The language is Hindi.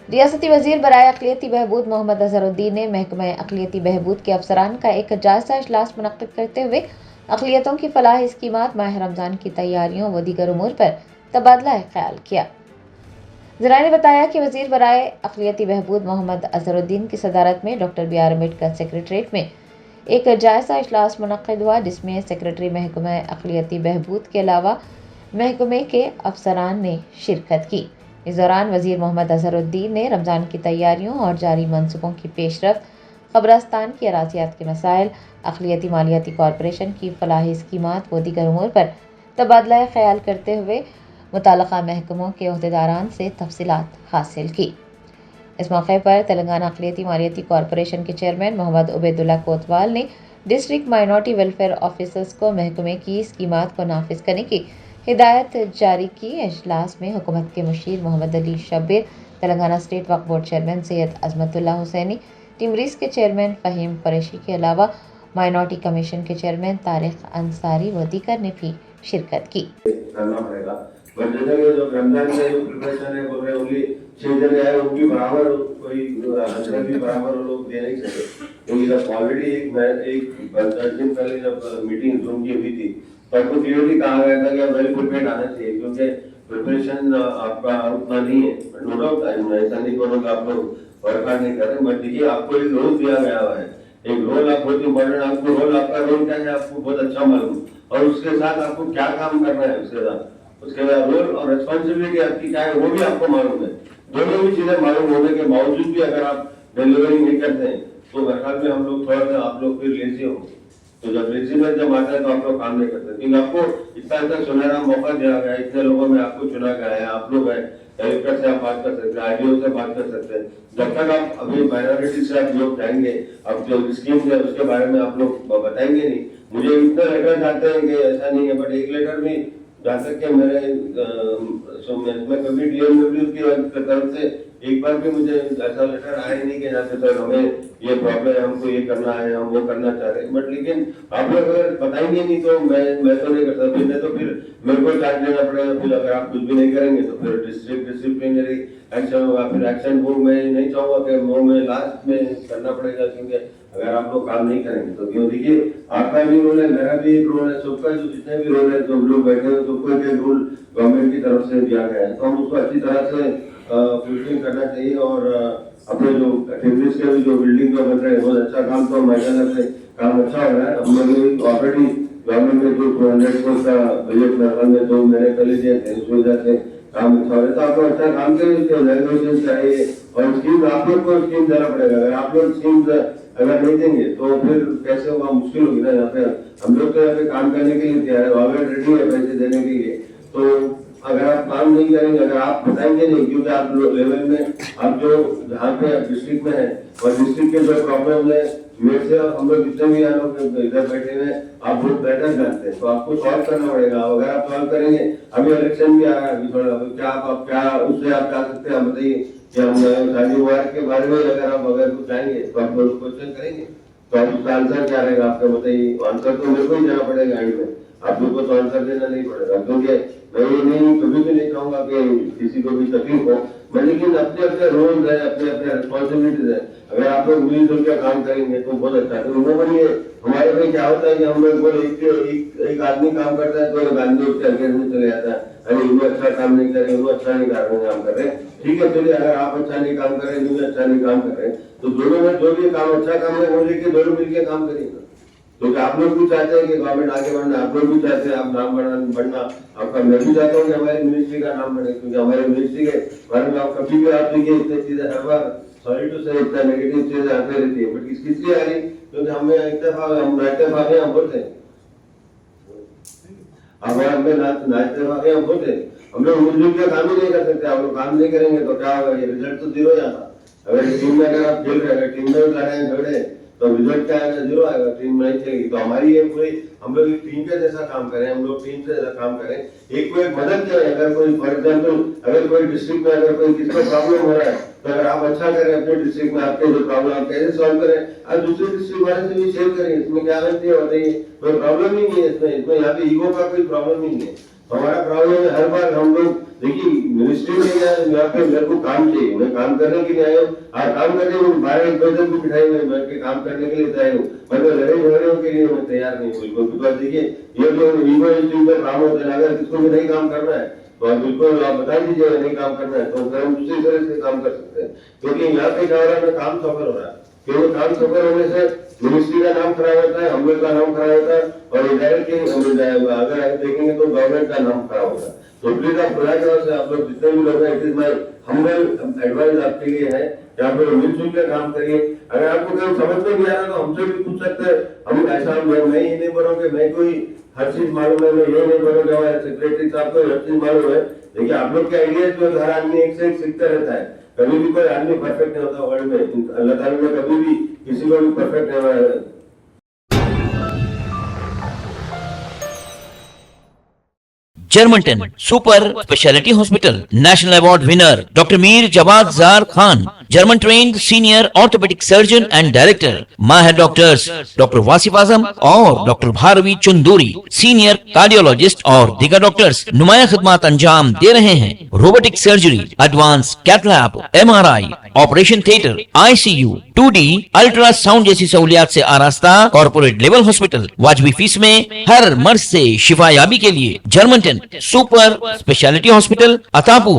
रियासती वज़ीर बराए अक़लियती बहबूद मोहम्मद अज़हरुद्दीन ने महकमा अक़लियती बहबूद के अफसरान का एक जायज़ा इजलास मुनक़्क़िद करते हुए अक़लियतों की फ़लाही स्कीमात, माह रमज़ान की तैयारियों व दीगर उमूर पर तबादला ख़याल किया। ज़राए ने बताया कि वज़ीर बराए अक़लियती बहबूद मोहम्मद अज़हरुद्दीन की सदारत में डॉक्टर B.R. अम्बेडकर सेक्रेटरीट में एक जायज़ा इजलास मुनक़्क़िद हुआ, जिसमें सेक्रेटरी महकमा अक़लियती बहबूद के अलावा महकमे के अफसरान ने शिरकत की। इस दौरान वज़ीर मोहम्मद अज़हरुद्दीन ने रमज़ान की तैयारियों और जारी मनसूबों की पेशरफ्त, क़ब्रिस्तान की अराज़ियात के मसाइल, अक़लियती मालियाती कॉर्पोरेशन की फ़लाही स्कीमात व दीगर उमूर पर तबादला ख़याल करते हुए मुताल्लिक़ा महकमों के ओहदेदारान से तफ़सीलात हासिल की। इस मौके पर तेलंगाना अक़लियती मालियाती कॉर्पोरेशन के चेयरमैन मोहम्मद उबैदुल्ला कोतवाल ने डिस्ट्रिक्ट माइनॉरिटी वेलफेयर ऑफिसर्स को महकमे की स्कीमात को नाफिज करने की हिदायत जारी की। इजलास में हुकूमत के मुशीर मोहम्मद अली शब्बीर, तेलंगाना स्टेट वक्फ बोर्ड चेयरमैन सैयद अज़मतुल्ला हुसैनी, टिमरीज़ के चेयरमैन फ़हीम कुरैशी के अलावा माइनॉरिटी कमीशन के चेयरमैन तारिक अंसारी व दीगर ने भी शिरकत की। बट जैसे कि जो रमजान का जो प्रिपरेशन है बोल रहे ओनली 6 जने आए वो भी बराबर कोई हजरत भी बराबर वो लोग दे नहीं सकते, क्योंकि जब ऑलरेडी एक 10 दिन पहले जब मीटिंग जूम की हुई थी तो आपको क्लियरली कहा गया था कि आप वेल प्रिपेयर्ड आना चाहिए, क्योंकि प्रिपरेशन आपका उतना नहीं है। नो डाउट ऐसा नहीं बोलूँगा आप लोग वर्कआउट नहीं कर रहे, बट देखिए आपको एक रोल दिया गया हुआ है, एक रोल आप बहुत इंपॉर्टेंट, आपको रोल आपका रोल क्या है आपको बहुत अच्छा मालूम, और उसके साथ आपको क्या काम करना है उसके बाद रोल और रिस्पॉन्सिबिलिटी आपकी क्या है वो भी आपको मालूम है। दोनों भी चीजें मालूम होने के बावजूद भी अगर आप डिलीवरी नहीं करते हैं तो मेरे ख्याल में हम लोग थोड़ा सा आप लोग फिर लेजी हो, तो जब लेजीनेस जब आता है तो आप लोग काम नहीं करते, क्योंकि आपको इतना सुनहरा मौका दिया गया है, इतने लोगों में आपको चुना गया है, आप लोग है कलेक्टर से आप बात कर सकते हैं, आईडीओ से बात कर सकते हैं। जब तक आप अभी माइनॉरिटी से आप लोग जाएंगे, अब जो स्कीम है उसके बारे में आप लोग बताएंगे नहीं। मुझे इतने लेटर जाते हैं कि ऐसा नहीं है, बट एक लेटर भी जहाँ तक कि मेरे मैं कभी डीएमडब्ल्यू की तरफ से एक बार भी मुझे ऐसा लेटर आया नहीं कि जैसे सर हमें ये प्रॉब्लम है, हमको ये करना है, हम वो करना चाह रहे हैं, बट लेकिन आप लोग अगर बताएंगे नहीं तो मैं तो नहीं कर सकता, फिर तो फिर मेरे को चार्ज लेना पड़ेगा। फिर अगर आप कुछ भी नहीं करेंगे तो फिर डिसिप्लिनरी एक्शन होगा, फिर एक्शन वो मैं नहीं चाहूंगा कि वो मैं लास्ट में करना पड़ेगा, क्योंकि अगर आप लोग काम नहीं करेंगे तो क्यों। देखिए आपका भी रोल है, मेरा भी एक रोल है, सबका जो जितने भी रोल है, जो लोग बैठे हैं सबको एक रोल गवर्नमेंट की तरफ से दिया गया है, तो हम उसको अच्छी तरह से फुलफिल करना चाहिए। और अपने जो टिमरीज के भी जो बिल्डिंग का बन रहे हैं बहुत अच्छा काम, तो हमारे से काम अच्छा हो रहा है। हम लोग ऑलरेडी गवर्नमेंट में जो 200 करोड़ का बजट में जो मैंने पहले दिए थे उस वजह से काम अच्छा हो रहा है, तो आपको अच्छा काम करें चाहिए और स्कीम आप लोग को स्कीम देना पड़ेगा। अगर आप लोग स्कीम अगर नहीं देंगे तो फिर कैसे होगा, मुश्किल होगी ना। यहाँ पे हम लोग तो यहाँ पे काम करने के लिए तैयार है, ऑलरेडी रेडी है पैसे देने के लिए, तो अगर आप काम नहीं करेंगे, अगर आप बताएंगे नहीं, क्योंकि आप लेवल में आप जो जहाँ पे डिस्ट्रिक्ट में है और डिस्ट्रिक्ट के जो प्रॉब्लम है मेरे से हम लोग जितने भी लोग इधर बैठे हुए आप बहुत बेहतर जानते हैं, तो आपको सॉल्व करना पड़ेगा। अगर आप सॉल्व करेंगे, अभी इलेक्शन भी आ रहा है, अभी थोड़ा क्या आप क्या उससे आप क्या सकते हैं, बताइए कि हम शादी विवाह के बारे में अगर कुछ जाएंगे तो आप लोग क्वेश्चन करेंगे, तो आप उसका आंसर क्या रहेगा आपका बताइए। आंसर तो मेरे को ही देना पड़ेगा एंड में, आप लोग को तो आंसर देना नहीं पड़ेगा, क्योंकि मैं ये नहीं कभी भी नहीं चाहूंगा कि किसी को भी तकलीफ हो, मैं लेकिन अपने अपने रोल है, अपने अपने रिस्पॉन्सिबिलिटीज है। अगर आप लोग मिलजुल कर काम करेंगे तो बहुत अच्छा है। तो वो बनिए हमारे में क्या होता है कि हम लोग एक आदमी काम करता है तो एक आदमी उसके अगेंस्ट में चले जाता है, अरे वो अच्छा काम नहीं करे, वो अच्छा नहीं काम कर रहे, ठीक है चलिए अगर आप अच्छा नहीं काम कर रहे, वो अच्छा नहीं काम कर रहे, तो दोनों में जो भी काम अच्छा काम है वो लेके दोनों मिलकर काम करिएगा। क्योंकि आप लोग भी चाहते हैं कि गवर्नमेंट आगे बढ़ना, आप लोग भी चाहते हैं आप नाम बढ़ना आपका, मैं भी चाहता हूँ कि हमारी मिनिस्ट्री का नाम बढ़े, क्योंकि हमारे मिनिस्ट्री के बारे में आप कभी भी आप देखिए इतनी चीजें हर बार सॉरी टू से इतना नेगेटिव चीजें आती रहती है, बट किसलिए आ रही, क्योंकि हमें इत्तेफाक हम बोलते हैं, हमें नाइत्तेफाक हम बोलते हैं, हम लोग मिलजुल के काम ही नहीं कर सकते। आप लोग काम नहीं करेंगे तो क्या होगा, ये रिजल्ट तो जीरो जाता। अगर टीम में अगर आप खेल रहे हैं, टीम में लड़े झगड़े तो रिजल्ट क्या आएगा, जीरो आएगा, टीम नहीं चलेगी। तो हमारी ये पूरी हम लोग टीम के जैसा काम करें, हम लोग टीम से जैसा काम करें, एक को एक मदद करें। अगर कोई फॉर एग्जाम्पल अगर कोई डिस्ट्रिक्ट में अगर कोई किसी को प्रॉब्लम हो रहा है तो अगर आप अच्छा करें अपने डिस्ट्रिक्ट में, आपके जो प्रॉब्लम आप कैसे सॉल्व करें, आप दूसरे डिस्ट्रिक्ट वाले से भी शेयर करें, इसमें क्या गलती है बताइए, कोई प्रॉब्लम ही नहीं है इसमें यहाँ पे ईगो का कोई प्रॉब्लम ही नहीं है। हमारा प्रॉब्लम है हर बार हम लोग देखिए मिनिस्ट्री में यहाँ पे मेरे को काम चाहिए, मैं काम करने के लिए आया हूँ और काम करने को 12-1 बजे भी बिठाई हुए मैं के काम करने के लिए तैयार हूँ, मैं तो लड़े झगड़े के लिए मैं तैयार नहीं बिल्कुल। बिकॉज देखिए ये जो ईगो इश्यू पर काम होता है, अगर किसको भी नहीं काम करना है तो आप बिल्कुल आप बता दीजिए नहीं काम करना है तो फिर हम दूसरी तरह से काम कर सकते हैं। क्योंकि यहाँ पे क्या हो रहा है, काम सफल हो रहा है, क्योंकि काम सफल होने से मिनिस्ट्री का नाम खराब होता है, हम लोग का नाम खराब होता है और इनडायरेक्टली अगर देखेंगे तो गवर्नमेंट का नाम खराब होता है। तो प्लीज आप खुला तरह से आप लोग जितने भी लोग हैं, it is my humble advice आपके लिए है कि आप लोग मिलजुल कर काम करिए। अगर आपको कहीं समझ में नहीं आ रहा तो हमसे भी पूछ सकते हैं, हम ऐसा मैं ये नहीं बोलूँगा मैं कोई हर चीज मालूम है, मैं ये नहीं बोलूँगा हमारे सेक्रेटरी साहब को हर चीज मालूम है। देखिए आप लोग के आइडियाज जो हर आदमी एक से एक सीखता रहता है, कभी भी कोई आदमी परफेक्ट नहीं होता वर्ल्ड में, अल्लाह ताला ने कभी भी किसी को भी परफेक्ट नहीं बनाया। Germanton super speciality hospital, national award winner doctor Mir Jawad Jar Khan, German trained senior orthopaedic surgeon and director, माहिर डॉक्टर्स डॉक्टर वासिफ आजम और doctor Bharvi Chanduri, senior cardiologist और दीगर डॉक्टर्स नुमाया खिदमत अंजाम दे रहे हैं। Robotic surgery, advance cath lab, MRI, operation theatre, ICU, 2D ultrasound जैसी सहूलियात से आरास्ता कॉर्पोरेट लेवल हॉस्पिटल, वाजबी फीस में हर मर्ज से शिफायाबी के लिए Germanton super speciality hospital, Attapur.